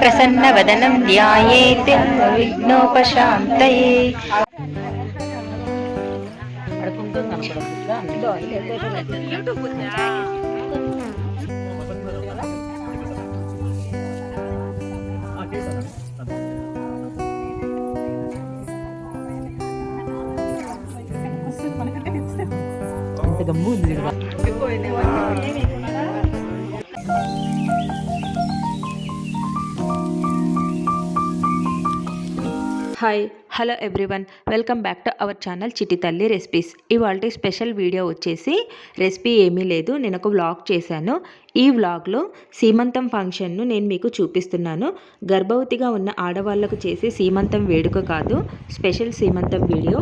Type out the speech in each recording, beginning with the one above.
प्रसन्नवदनं ध्यायेत् विघ्नोपशान्तये। Hi hello everyone, welcome back to our channel Chitti Talli recipes. ఇవాళ స్పెషల్ వీడియో వచ్చేసి రెసిపీ ఏమీ లేదు, నేను ఒక వ్లాగ్ చేశాను. ఈ వ్లాగ్లో సీమంతం ఫంక్షన్ను నేను మీకు చూపిస్తున్నాను. గర్భవతిగా ఉన్న ఆడవాళ్లకు చేసే సీమంతం వేడుక కాదు, స్పెషల్ సీమంతం వీడియో.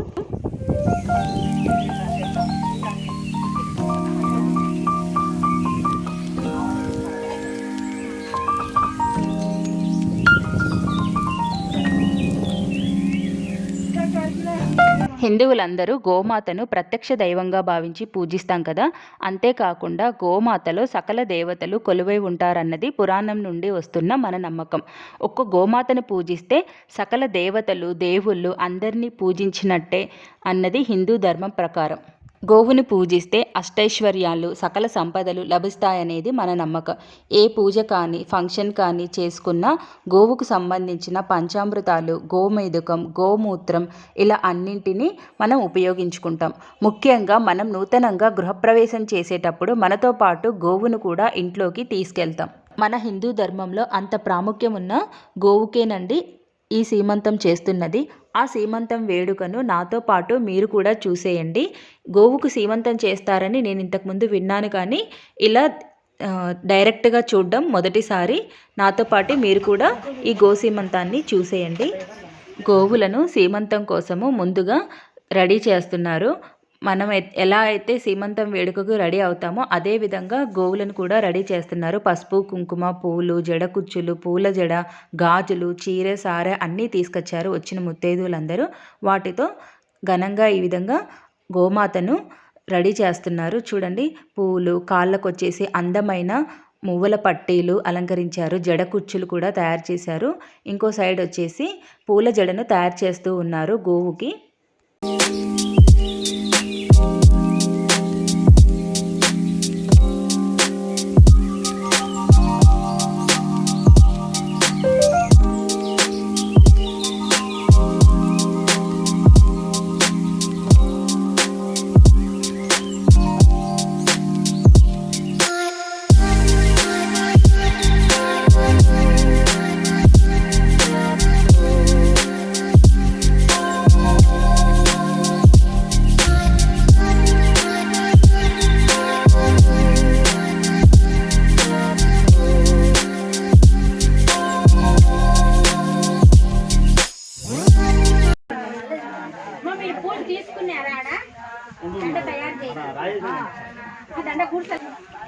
హిందువులందరూ గోమాతను ప్రత్యక్ష దైవంగా భావించి పూజిస్తాం కదా. అంతేకాకుండా గోమాతలో సకల దేవతలు కొలువై ఉంటారన్నది పురాణం నుండి వస్తున్న మన నమ్మకం. ఒక్క గోమాతను పూజిస్తే సకల దేవతలు దేవుళ్ళు అందరినీ పూజించినట్టే అన్నది హిందూ ధర్మం ప్రకారం. గోవుని పూజిస్తే అష్టైశ్వర్యాలు సకల సంపదలు లభిస్తాయనేది మన నమ్మకం. ఏ పూజ కానీ ఫంక్షన్ కానీ చేసుకున్నా గోవుకు సంబంధించిన పంచామృతాలు, గోమేదుకం, గోమూత్రం ఇలా అన్నింటినీ మనం ఉపయోగించుకుంటాం. ముఖ్యంగా మనం నూతనంగా గృహప్రవేశం చేసేటప్పుడు మనతో పాటు గోవును కూడా ఇంట్లోకి తీసుకెళ్తాం. మన హిందూ ధర్మంలో అంత ప్రాముఖ్యం ఉన్న గోవుకేనండి ఈ సీమంతం చేస్తున్నది. ఆ సీమంతం వేడుకను నాతో పాటు మీరు కూడా చూసేయండి. గోవుకు సీమంతం చేస్తారని నేను ఇంతకుముందు విన్నాను, కానీ ఇలా డైరెక్ట్గా చూడడం మొదటిసారి. నాతో పాటు మీరు కూడా ఈ గోసీమంతాన్ని చూసేయండి. గోవులను సీమంతం కోసము ముందుగా రెడీ చేస్తున్నారు. మనం ఎలా అయితే సీమంతం వేడుకకు రెడీ అవుతామో అదే విధంగా గోవులను కూడా రెడీ చేస్తున్నారు. పసుపు, కుంకుమ, పూలు, జడ కుచ్చులు, పూల జడ, గాజులు, చీర, సారె అన్నీ తీసుకొచ్చారు వచ్చిన ముత్తైదువులందరూ. వాటితో ఘనంగా ఈ విధంగా గోమాతను రెడీ చేస్తున్నారు. చూడండి, పూలు, కాళ్ళకు వచ్చేసి అందమైన మువ్వల పట్టీలు అలంకరించారు. జడ కుచ్చులు కూడా తయారు చేశారు. ఇంకో సైడ్ వచ్చేసి పూల జడను తయారు చేస్తూ ఉన్నారు గోవుకి.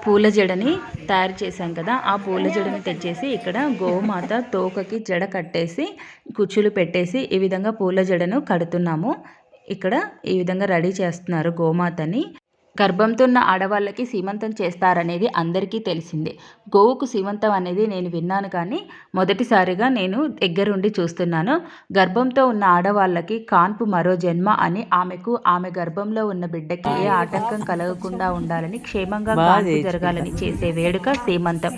పూల జడని తయారు చేశాం కదా, ఆ పూల జడని తెచ్చేసి ఇక్కడ గోమాత తోకకి జడ కట్టేసి కుచ్చులు పెట్టేసి ఈ విధంగా పూల జడను కడుతున్నాము. ఇక్కడ ఈ విధంగా రెడీ చేస్తున్నారు గోమాతని. గర్భంతో ఉన్న ఆడవాళ్ళకి సీమంతం చేస్తారనేది అందరికీ తెలిసిందే. గోవుకు సీమంతం అనేది నేను విన్నాను, కానీ మొదటిసారిగా నేను దగ్గరుండి చూస్తున్నాను. గర్భంతో ఉన్న ఆడవాళ్ళకి కాన్పు మరో జన్మ అని, ఆమెకు ఆమె గర్భంలో ఉన్న బిడ్డకి ఏ ఆటంకం కలగకుండా ఉండాలని, క్షేమంగా కాన్పు జరగాలని చేసే వేడుక సీమంతం.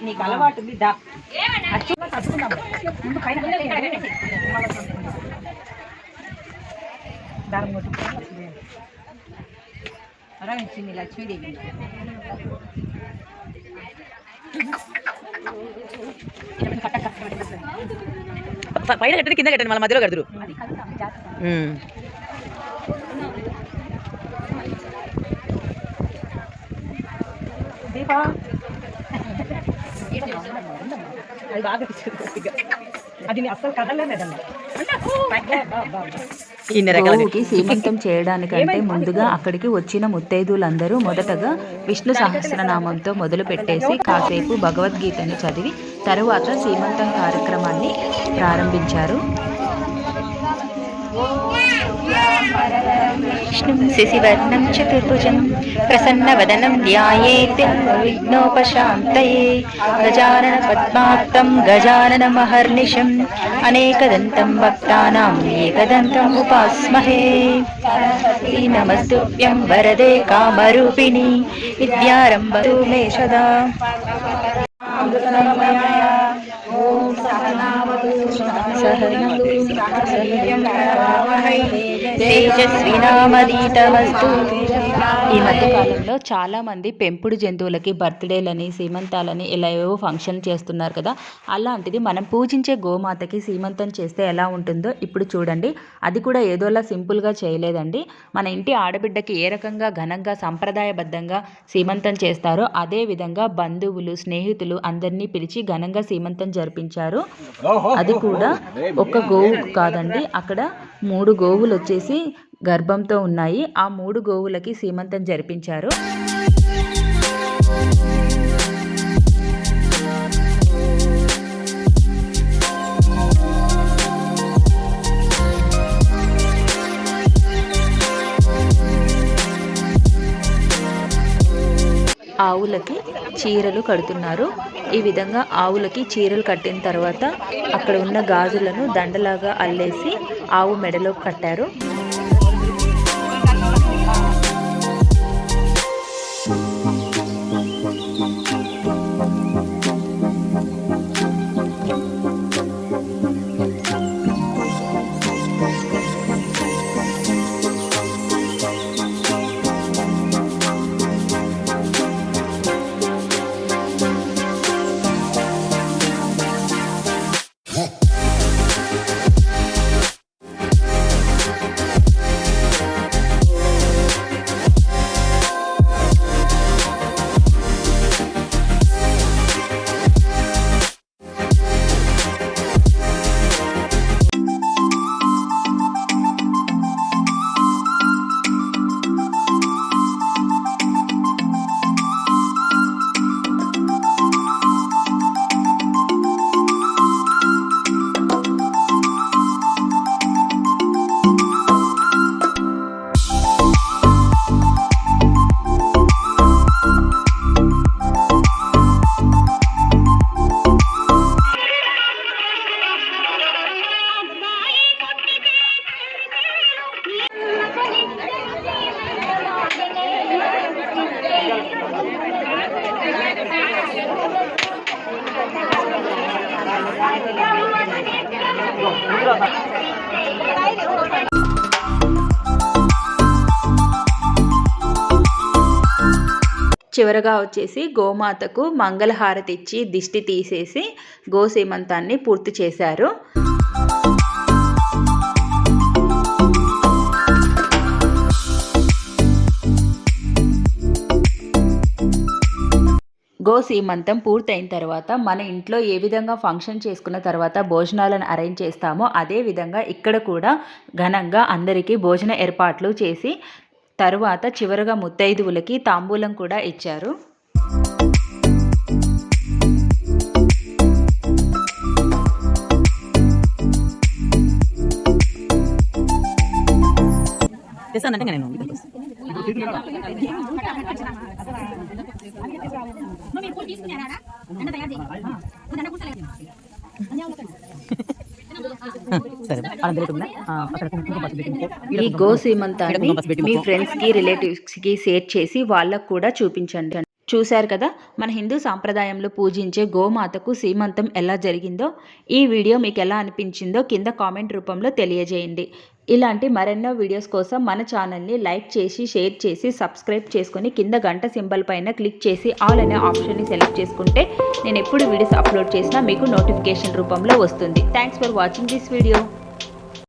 నీకు అలవాటు లక్ష్మీదేవి పైన కట్టండి, కింద కట్టండి, మళ్ళీ మధ్యలో కడతారు. దీపా అది బాగా అది అసలు కదలేదండి. గోవుకి సీమంతం చేయడానికంటే ముందుగా అక్కడికి వచ్చిన ముత్తైదువులందరూ మొదటగా విష్ణు సహస్రనామంతో మొదలు పెట్టేసి కాసేపు భగవద్గీతని చదివి తరువాత సీమంతం కార్యక్రమాన్ని ప్రారంభించారు. విష్ణుం శశివర్ణం చతుర్భుజం ప్రసన్నవదనం ధ్యాయేత్ విఘ్నోపశాంతయే గజానన పద్మార్తం గజానన మహర్నిశం అనేకదంతం భక్తానాం ఏకదంతం ఉపాస్మహే. నమస్తుభ్యం వరదే కామరూపిణి విద్యారంభతు మే సదా. ఈ మధ్య కాలంలో చాలా మంది పెంపుడు జంతువులకి బర్త్డేలని సీమంతాలని ఇలా ఏవో ఫంక్షన్ చేస్తున్నారు కదా. అలాంటిది మనం పూజించే గోమాతకి సీమంతం చేస్తే ఎలా ఉంటుందో ఇప్పుడు చూడండి. అది కూడా ఏదోలా సింపుల్గా చేయలేదండి. మన ఇంటి ఆడబిడ్డకి ఏ రకంగా ఘనంగా సంప్రదాయబద్ధంగా సీమంతం చేస్తారో అదే విధంగా బంధువులు స్నేహితులు అందరినీ పిలిచి ఘనంగా సీమంతం జరిపించారు. అది కూడా ఒక గోవు కాదండి, అక్కడ 3 గోవులు వచ్చేసి గర్భంతో ఉన్నాయి. ఆ 3 గోవులకి సీమంతం జరిపించారు. ఆవులకి చీరలు కడుతున్నారు. ఈ విధంగా ఆవులకి చీరలు కట్టిన తర్వాత అక్కడ ఉన్న గాజులను దండలాగా అల్లేసి ఆవు మెడలో కట్టారు. చివరగా వచ్చేసి గోమాతకు మంగళహారతి ఇచ్చి దిష్టి తీసేసి గోసీమంతాన్ని పూర్తి చేశారు. గోసీమంతం పూర్తయిన తర్వాత మన ఇంట్లో ఏ విధంగా ఫంక్షన్ చేసుకున్న తర్వాత భోజనాలను అరేంజ్ చేస్తామో అదే విధంగా ఇక్కడ కూడా ఘనంగా అందరికీ భోజన ఏర్పాట్లు చేసి తరువాత చివరగా ముత్తైదువులకి తాంబూలం కూడా ఇచ్చారు. ఈ గోసీమంతాన్ని మీ ఫ్రెండ్స్కి రిలేటివ్స్కి షేర్ చేసి వాళ్ళకు కూడా చూపించండి. చూశారు కదా, మన హిందూ సాంప్రదాయంలో పూజించే గోమాతకు సీమంతం ఎలా జరిగిందో. ఈ వీడియో మీకు ఎలా అనిపించిందో కింద కామెంట్ రూపంలో తెలియజేయండి. ఇలాంటి మరెన్నో వీడియోస్ కోసం మన ఛానల్ని లైక్ చేసి షేర్ చేసి సబ్స్క్రైబ్ చేసుకొని కింద గంట సింబల్ పైన క్లిక్ చేసి ఆల్ అనే ఆప్షన్ని సెలెక్ట్ చేసుకుంటే నేను ఎప్పుడు వీడియోస్ అప్లోడ్ చేసినా మీకు నోటిఫికేషన్ రూపంలో వస్తుంది. Thanks for watching this video.